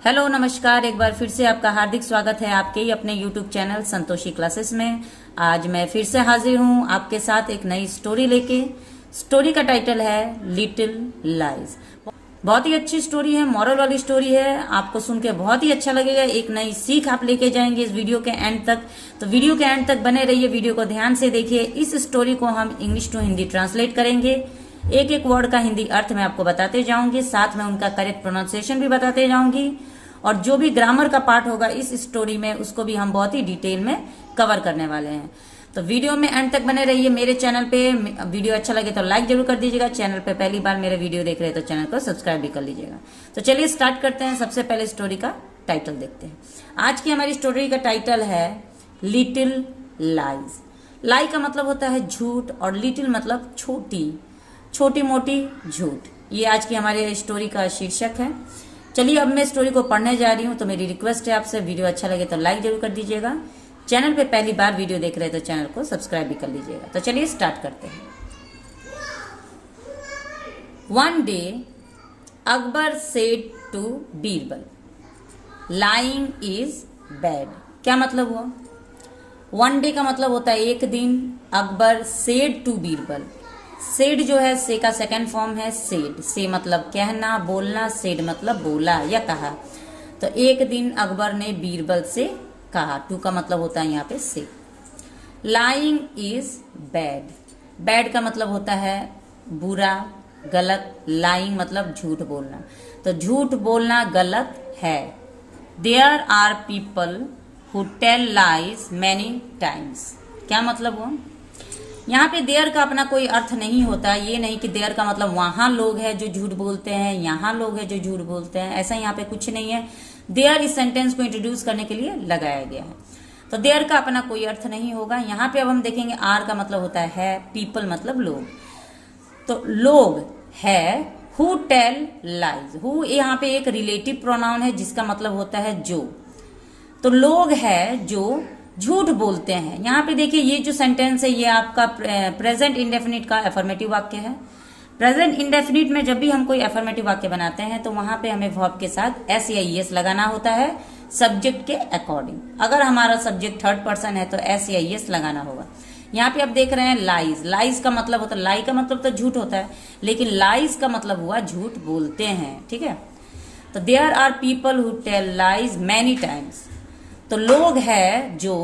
Hello नमस्कार, एक बार फिर से आपका हार्दिक स्वागत है आपके ही अपने YouTube चैनल संतोषी क्लासेस में। आज मैं फिर से हाजिर हूँ आपके साथ एक नई स्टोरी लेके। स्टोरी का टाइटल है लिटिल लाइज। बहुत ही अच्छी स्टोरी है, मॉरल वाली स्टोरी है। आपको सुन के बहुत ही अच्छा लगेगा, एक नई सीख आप लेके जाएंगे इस वीडियो के एंड तक। तो वीडियो के एंड तक बने रहिए, वीडियो को ध्यान से देखिए। इस स्टोरी को हम इंग्लिश टू हिंदी ट्रांसलेट करेंगे। एक एक वर्ड का हिंदी अर्थ मैं आपको बताते जाऊंगी, साथ में उनका करेक्ट प्रोनाउंसिएशन भी बताते जाऊंगी। और जो भी ग्रामर का पार्ट होगा इस स्टोरी में, उसको भी हम बहुत ही डिटेल में कवर करने वाले हैं। तो वीडियो में एंड तक बने रहिए। मेरे चैनल पे वीडियो अच्छा लगे तो लाइक जरूर कर दीजिएगा। चैनल पे पहली बार मेरे वीडियो देख रहे हैं तो चैनल को सब्सक्राइब भी कर लीजिएगा। तो चलिए स्टार्ट करते हैं। सबसे पहले स्टोरी का टाइटल देखते हैं। आज की हमारी स्टोरी का टाइटल है लिटिल लाइज। लाई का मतलब होता है झूठ और लिटिल मतलब छोटी, छोटी मोटी झूठ। ये आज की हमारे स्टोरी का शीर्षक है। चलिए अब मैं स्टोरी को पढ़ने जा रही हूँ। तो मेरी रिक्वेस्ट है आपसे, वीडियो अच्छा लगे तो लाइक जरूर कर दीजिएगा। चैनल पे पहली बार वीडियो देख रहे हैं तो चैनल को सब्सक्राइब भी कर लीजिएगा। तो चलिए स्टार्ट करते हैं। One day Akbar said to Birbal, lying is bad. क्या मतलब हुआ? वन डे का मतलब होता है एक दिन। Akbar said to Birbal, said जो है से का सेकंड फॉर्म है सेड। से मतलब कहना, बोलना, सेड मतलब बोला या कहा। तो एक दिन अकबर ने बीरबल से कहा। टू का मतलब होता है यहाँ पे से। Lying is bad. बैड का मतलब होता है बुरा, गलत। लाइंग मतलब झूठ बोलना। तो झूठ बोलना गलत है। There are people who tell lies many times. क्या मतलब हुआ? यहाँ पे देयर का अपना कोई अर्थ नहीं होता। ये नहीं कि देयर का मतलब वहां लोग हैं जो झूठ बोलते हैं, यहाँ लोग हैं जो झूठ बोलते हैं, ऐसा यहाँ पे कुछ नहीं है। देयर इस सेंटेंस को इंट्रोड्यूस करने के लिए लगाया गया है। तो देयर का अपना कोई अर्थ नहीं होगा। यहाँ पे अब हम देखेंगे आर का मतलब होता है पीपल मतलब लोग। तो लोग है हु टेल लाइज। हु यहाँ पे एक रिलेटिव प्रोनाउन है जिसका मतलब होता है जो। तो लोग है जो झूठ बोलते हैं। यहाँ पे देखिए ये जो सेंटेंस है ये आपका प्रेजेंट इंडेफिनिट का अफर्मेटिव वाक्य है। प्रेजेंट इंडेफिनिट में जब भी हम कोई अफर्मेटिव वाक्य बनाते हैं तो वहां पे हमें वर्ब के साथ एस या ईएस लगाना होता है सब्जेक्ट के अकॉर्डिंग। अगर हमारा सब्जेक्ट थर्ड पर्सन है तो एस या ईएस लगाना होगा। यहाँ पे आप देख रहे हैं लाइज। लाइज का मतलब होता है, लाई का मतलब तो झूठ होता है, लेकिन लाइज का मतलब हुआ झूठ बोलते हैं। ठीक है। तो there are people who tell lies many times. तो लोग है जो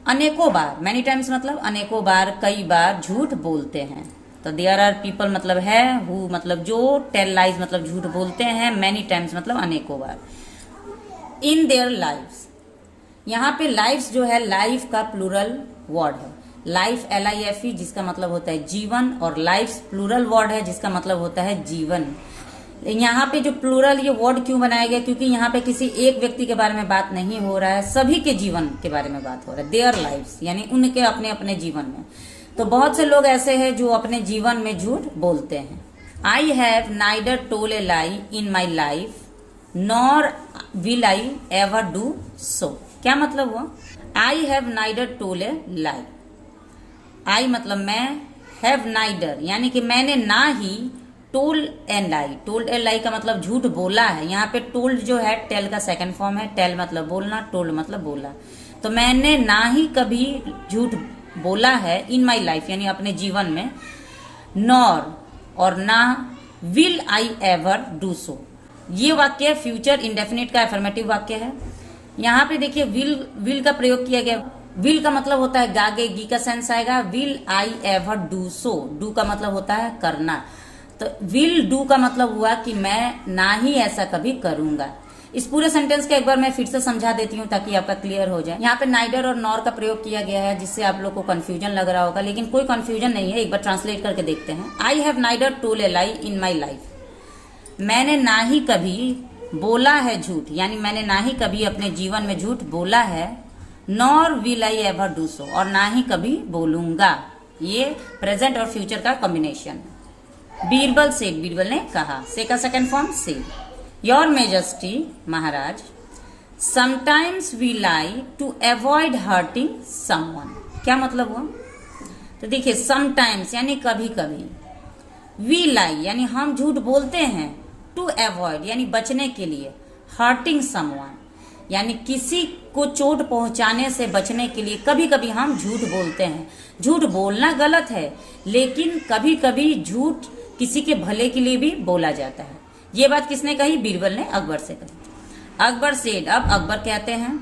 अनेकों बार, मैनी टाइम्स मतलब अनेकों बार, कई बार झूठ बोलते हैं। तो देयर आर पीपल मतलब है, हु मतलब जो, टेल लाइज मतलब झूठ बोलते हैं, मैनी टाइम्स मतलब अनेकों बार। इन देयर लाइव्स, यहाँ पे लाइव्स जो है लाइफ का प्लूरल वर्ड है। लाइफ LIFE जिसका मतलब होता है जीवन, और लाइफ्स प्लूरल वर्ड है जिसका मतलब होता है जीवन। यहाँ पे जो प्लूरल ये वर्ड क्यों बनाया गया? क्योंकि यहाँ पे किसी एक व्यक्ति के बारे में बात नहीं हो रहा है, सभी के जीवन के बारे में बात हो रहा है। देयर लाइव्स यानी उनके अपने अपने जीवन में। तो बहुत से लोग ऐसे हैं जो अपने जीवन में झूठ बोलते हैं। I have neither told a lie in my life nor will I ever do so. क्या मतलब हुआ? I have neither told a lie. I मतलब मैं, हैव नाइदर यानी कि मैंने ना ही, told and lie. Told and lie का मतलब झूठ बोला है। यहाँ पे टोल्ड जो है टेल का सेकंड फॉर्म है। टेल मतलब बोलना, टोल्ड मतलब बोला। तो मैंने ना ही कभी झूठ बोला है इन माई लाइफ यानी अपने जीवन में, नॉर और ना, विल आई एवर डू सो। ये वाक्य फ्यूचर इंडेफिनिट का अफर्मेटिव वाक्य है। यहाँ पे देखिए विल का प्रयोग किया गया। विल का मतलब होता है गागे, गी का सेंस आएगा। Will I ever do so, do का मतलब होता है करना। तो विल डू का मतलब हुआ कि मैं ना ही ऐसा कभी करूंगा। इस पूरे सेंटेंस का एक बार मैं फिर से समझा देती हूँ ताकि आपका क्लियर हो जाए। यहाँ पे नाइडर और नॉर का प्रयोग किया गया है जिससे आप लोग को कंफ्यूजन लग रहा होगा, लेकिन कोई कंफ्यूजन नहीं है। एक बार ट्रांसलेट करके देखते हैं। I have neither told a lie in my life. मैंने ना ही कभी बोला है झूठ, यानी मैंने ना ही कभी अपने जीवन में झूठ बोला है। Nor will I ever do सो, और ना ही कभी बोलूंगा। ये प्रेजेंट और फ्यूचर का कॉम्बिनेशन। बीरबल से, बीरबल ने कहा। से का second form say. Your majesty महाराज, sometimes we lie to avoid hurting someone. क्या मतलब हुआ? तो देखिए समटाइम्स यानी कभी कभी, वी लाई यानी हम झूठ बोलते हैं, टू अवॉइड यानी बचने के लिए, हर्टिंग समवन, यानी किसी को चोट पहुंचाने से बचने के लिए कभी कभी हम झूठ बोलते हैं। झूठ बोलना गलत है, लेकिन कभी कभी झूठ किसी के भले के लिए भी बोला जाता है। ये बात किसने कही? बीरबल ने अकबर से कही। अकबर सेड, अब अकबर कहते हैं,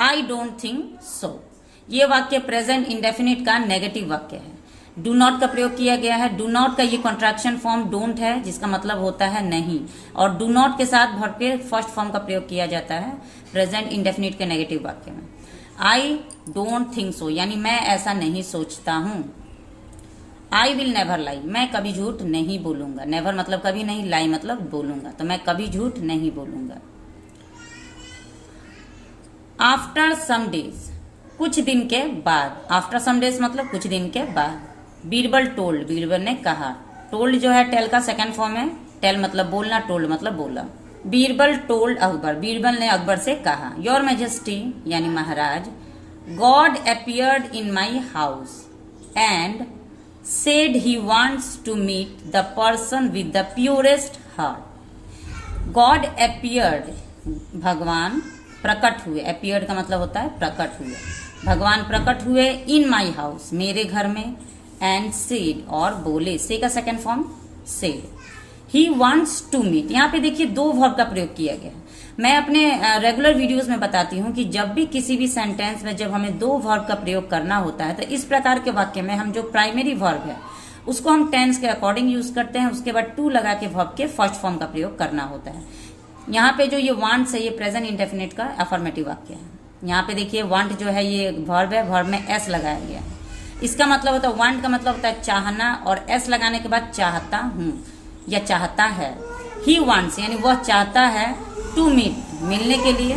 आई डोंट थिंक सो। ये वाक्य प्रेजेंट इंडेफिनिट का नेगेटिव वाक्य है। डू नॉट का प्रयोग किया गया है। डू नॉट का ये कॉन्ट्रैक्शन फॉर्म डोंट है, जिसका मतलब होता है नहीं, और डू नॉट के साथ वर्ब के फर्स्ट फॉर्म का प्रयोग किया जाता है प्रेजेंट इंडेफिनिट के नेगेटिव वाक्य में। आई डोंट थिंक सो, यानी मैं ऐसा नहीं सोचता हूं। आई विल नेवर लाई, मैं कभी झूठ नहीं बोलूंगा। नेवर मतलब कभी नहीं, लाई मतलब बोलूंगा, तो मैं कभी झूठ नहीं बोलूंगा। आफ्टर सम डेज, कुछ दिन के बाद। आफ्टर सम डेज मतलब कुछ दिन के बाद। बीरबल टोल्ड, बीरबल ने कहा। टोल्ड जो है टेल का सेकंड फॉर्म है। टेल मतलब बोलना, टोल्ड मतलब बोला। बीरबल टोल्ड अकबर, बीरबल ने अकबर से कहा, योर मैजेस्टी यानी महाराज, God appeared in my house and said he wants to meet the person with the purest heart. God appeared, भगवान प्रकट हुए। अपीयर्ड का मतलब होता है प्रकट हुए। भगवान प्रकट हुए इन माई हाउस, मेरे घर में। एंड सेड, और बोले। से का second form said. He wants to meet, यहाँ पे देखिए दो वर्ब का प्रयोग किया गया है। मैं अपने रेगुलर वीडियोस में बताती हूँ कि जब भी किसी भी सेंटेंस में जब हमें दो वर्ब का प्रयोग करना होता है, तो इस प्रकार के वाक्य में हम जो प्राइमरी वर्ब है उसको हम टेंस के अकॉर्डिंग यूज करते हैं। उसके बाद टू लगा के वर्ब के फर्स्ट फॉर्म का प्रयोग करना होता है। यहाँ पे जो ये वांट्स है, ये प्रेजेंट इंडेफिनिट का अफर्मेटिव वाक्य है। यहाँ पे देखिए वांट जो है ये वर्ब है, वर्ब में एस लगाया गया है। इसका मतलब होता है, वांट का मतलब होता है चाहना, और एस लगाने के बाद चाहता हूं या चाहता है। ही वांट्स यानी वह चाहता है, टू मीट मिलने के लिए।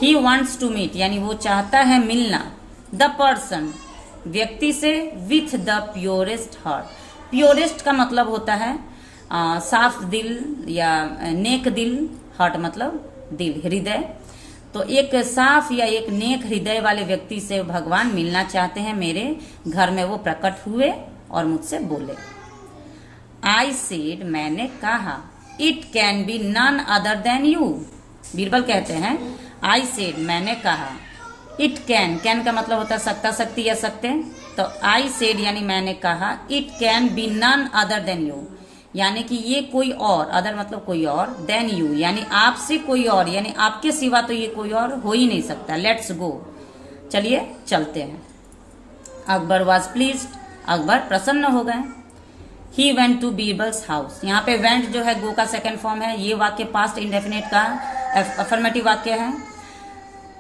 ही वांट्स टू मीट यानी वो चाहता है मिलना, द पर्सन व्यक्ति से, with the purest heart. Purest का मतलब होता है साफ दिल या नेक दिल, हार्ट मतलब दिल, हृदय। तो एक साफ या एक नेक हृदय वाले व्यक्ति से भगवान मिलना चाहते हैं। मेरे घर में वो प्रकट हुए और मुझसे बोले। आई सेड, मैंने कहा, it can be none other than you. Birbal कहते हैं, आई सेड मैंने कहा, इट कैन, कैन का मतलब होता है सकता, शक्ति या सकते। तो आई सेड यानी मैंने कहा, it can be none other than you, यानी कि ये कोई और, अदर मतलब कोई और, देन यू यानी आपसे कोई और, यानी आपके सिवा तो ये कोई और हो ही नहीं सकता। लेट्स गो, चलिए चलते हैं। अकबर वॉज प्लीज्ड, अकबर प्रसन्न हो गए। He went to Birbal's house, यहाँ पे वेंट जो है गो का सेकंड फॉर्म है। ये वाक्य पास्ट इंडेफिनिट का अफर्मेटिव वाक्य है।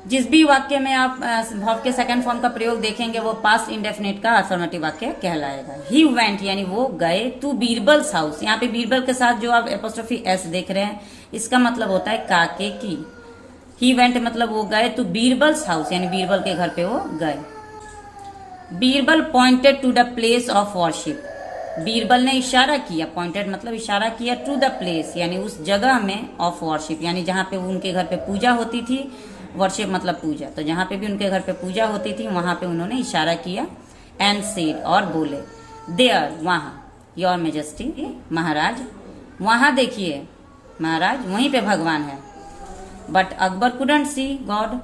जिस भी वाक्य में आप वर्ब के सेकंड फॉर्म का प्रयोग देखेंगे वो पास्ट इंडेफिनिट का अफर्मेटिव वाक्य कहलाएगा। ही वेंट यानी वो गए, टू बीरबल्स हाउस, यहाँ पे बीरबल के साथ जो आप एपोस्ट्रोफी एस देख रहे हैं इसका मतलब होता है काके की। ही वेंट मतलब वो गए टू बीरबल्स हाउस, यानी बीरबल के घर पे वो गए। Birbal pointed to the place of worship, Birbal ने इशारा किया, पॉइंटेड मतलब इशारा किया, टू द प्लेस यानी उस जगह में, ऑफ वर्शिप यानी जहाँ पे उनके घर पे पूजा होती थी। वर्शिप मतलब पूजा, तो जहाँ पे भी उनके घर पे पूजा होती थी वहां पे उन्होंने इशारा किया। एंड सेड और बोले, देयर वहाँ, योर मेजेस्टी महाराज, वहां देखिए महाराज, वहीं पे भगवान है। But Akbar couldn't see God,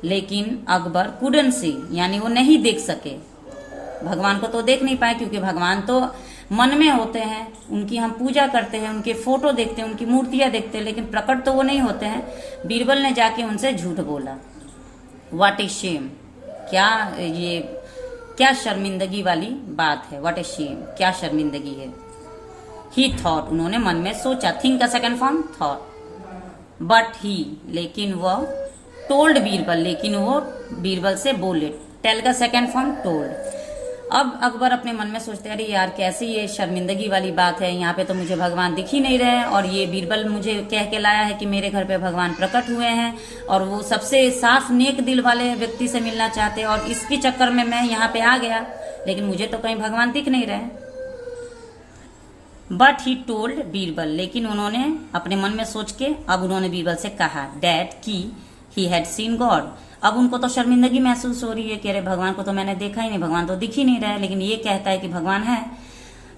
लेकिन अकबर कुडंट सी यानी वो नहीं देख सके, भगवान को तो देख नहीं पाए, क्योंकि भगवान तो मन में होते हैं, उनकी हम पूजा करते हैं, उनके फोटो देखते हैं, उनकी मूर्तियां देखते हैं, लेकिन प्रकट तो वो नहीं होते हैं। बीरबल ने जाके उनसे झूठ बोला। व्हाट ए शेम, क्या शर्मिंदगी वाली बात है। व्हाट ए शेम, क्या शर्मिंदगी है। ही थॉट, उन्होंने मन में सोचा, थिंक का second form thought. But he, लेकिन वह, टोल्ड बीरबल, लेकिन वो बीरबल से बोले, टेल का सेकंड फॉर्म टोल्ड। अब अकबर अपने मन में सोचते हैं, अरे यार कैसी ये शर्मिंदगी वाली बात है, यहाँ पे तो मुझे भगवान दिख ही नहीं रहे, और ये बीरबल मुझे कह के लाया है कि मेरे घर पे भगवान प्रकट हुए हैं, और वो सबसे साफ नेक दिल वाले व्यक्ति से मिलना चाहते हैं, और इसके चक्कर में मैं यहाँ पे आ गया, लेकिन मुझे तो कहीं भगवान दिख नहीं रहे। बट ही टोल्ड बीरबल, लेकिन उन्होंने अपने मन में सोच के अब उन्होंने बीरबल से कहा, डैट की ही हैड सीन गॉड। अब उनको तो शर्मिंदगी महसूस हो रही है कि अरे भगवान को तो मैंने देखा ही नहीं, भगवान तो दिख ही नहीं रहा है, लेकिन ये कहता है कि भगवान है।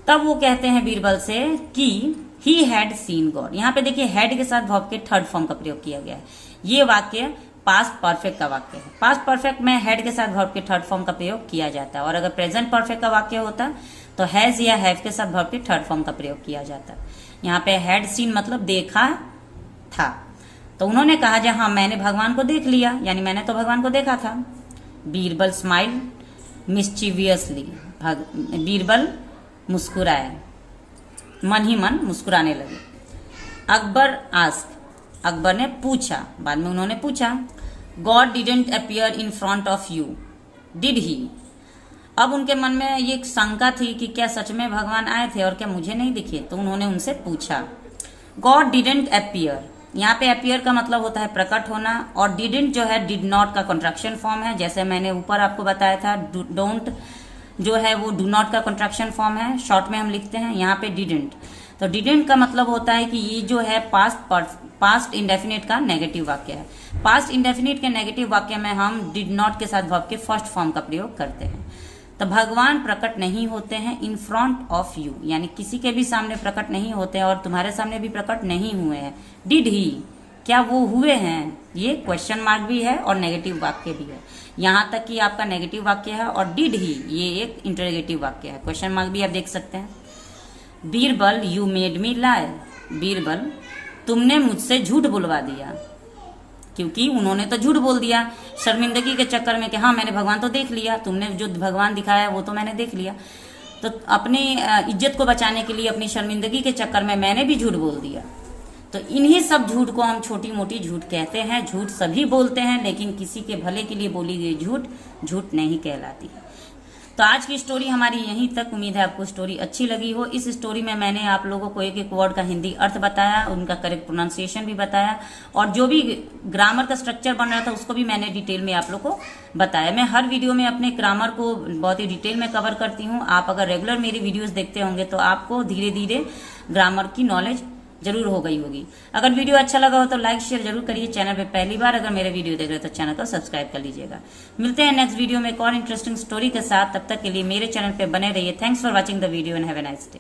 तब वो कहते हैं बीरबल से कि ही हैड सीन गॉड। यहाँ पे देखिए हैड के साथ वर्ब के थर्ड फॉर्म का प्रयोग किया गया है। ये वाक्य पास्ट परफेक्ट का वाक्य है। पास्ट परफेक्ट में हैड के साथ वर्ब के थर्ड फॉर्म का प्रयोग किया जाता है, और अगर प्रेजेंट परफेक्ट का वाक्य होता तो हैज या हैव के साथ वर्ब के थर्ड फॉर्म का प्रयोग किया जाता है। यहाँ पे हैड सीन मतलब देखा था, तो उन्होंने कहा जी हाँ मैंने भगवान को देख लिया, यानी मैंने तो भगवान को देखा था। बीरबल स्माइल मिस्चीवियसली, बीरबल मुस्कुराए, मन ही मन मुस्कुराने लगे। अकबर आस्क, अकबर ने पूछा, बाद में उन्होंने पूछा। God didn't appear in front of you did he. अब उनके मन में ये शंका थी कि क्या सच में भगवान आए थे और क्या मुझे नहीं दिखे, तो उन्होंने उनसे पूछा। गॉड डिडंट अपीयर, यहाँ पे अपीयर का मतलब होता है प्रकट होना, और डिडंट जो है डिड नॉट का कॉन्ट्रैक्शन फॉर्म है, जैसे मैंने ऊपर आपको बताया था। डोंट जो है वो डू नॉट का कॉन्ट्रैक्शन फॉर्म है, शॉर्ट में हम लिखते हैं। यहाँ पे डिडंट, तो डिडंट का मतलब होता है कि ये जो है पास्ट इंडेफिनिट का नेगेटिव वाक्य है। पास्ट इंडेफिनिट के नेगेटिव वाक्य में हम डिड नॉट के साथ वर्ब के फर्स्ट फॉर्म का प्रयोग करते हैं। तो भगवान प्रकट नहीं होते हैं इन फ्रंट ऑफ यू, यानी किसी के भी सामने प्रकट नहीं होते हैं, और तुम्हारे सामने भी प्रकट नहीं हुए हैं। डिड ही, क्या वो हुए हैं, ये क्वेश्चन मार्क भी है और नेगेटिव वाक्य भी है। यहाँ तक कि आपका नेगेटिव वाक्य है, और डिड ही ये एक इंटरोगेटिव वाक्य है, क्वेश्चन मार्क भी आप देख सकते हैं। बीरबल यू मेड मी लाई, बीरबल तुमने मुझसे झूठ बुलवा दिया, क्योंकि उन्होंने तो झूठ बोल दिया शर्मिंदगी के चक्कर में कि हाँ मैंने भगवान तो देख लिया, तुमने जो भगवान दिखाया वो तो मैंने देख लिया। तो अपनी इज्जत को बचाने के लिए, अपनी शर्मिंदगी के चक्कर में मैंने भी झूठ बोल दिया। तो इन्हीं सब झूठ को हम छोटी मोटी झूठ कहते हैं। झूठ सभी बोलते हैं, लेकिन किसी के भले के लिए बोली गई झूठ नहीं कहलाती है। तो आज की स्टोरी हमारी यहीं तक। उम्मीद है आपको स्टोरी अच्छी लगी हो। इस स्टोरी में मैंने आप लोगों को एक एक वर्ड का हिंदी अर्थ बताया, उनका करेक्ट प्रोनाउंसिएशन भी बताया, और जो भी ग्रामर का स्ट्रक्चर बन रहा था उसको भी मैंने डिटेल में आप लोग को बताया। मैं हर वीडियो में अपने ग्रामर को बहुत ही डिटेल में कवर करती हूँ। आप अगर रेगुलर मेरी वीडियोज देखते होंगे तो आपको धीरे धीरे ग्रामर की नॉलेज जरूर हो गई होगी। अगर वीडियो अच्छा लगा हो तो लाइक शेयर जरूर करिए। चैनल पे पहली बार अगर मेरे वीडियो देख रहे हो तो चैनल को सब्सक्राइब कर लीजिएगा। मिलते हैं नेक्स्ट वीडियो में एक और इंटरेस्टिंग स्टोरी के साथ। तब तक के लिए मेरे चैनल पे बने रहिए। Thanks for watching the video and have a nice day.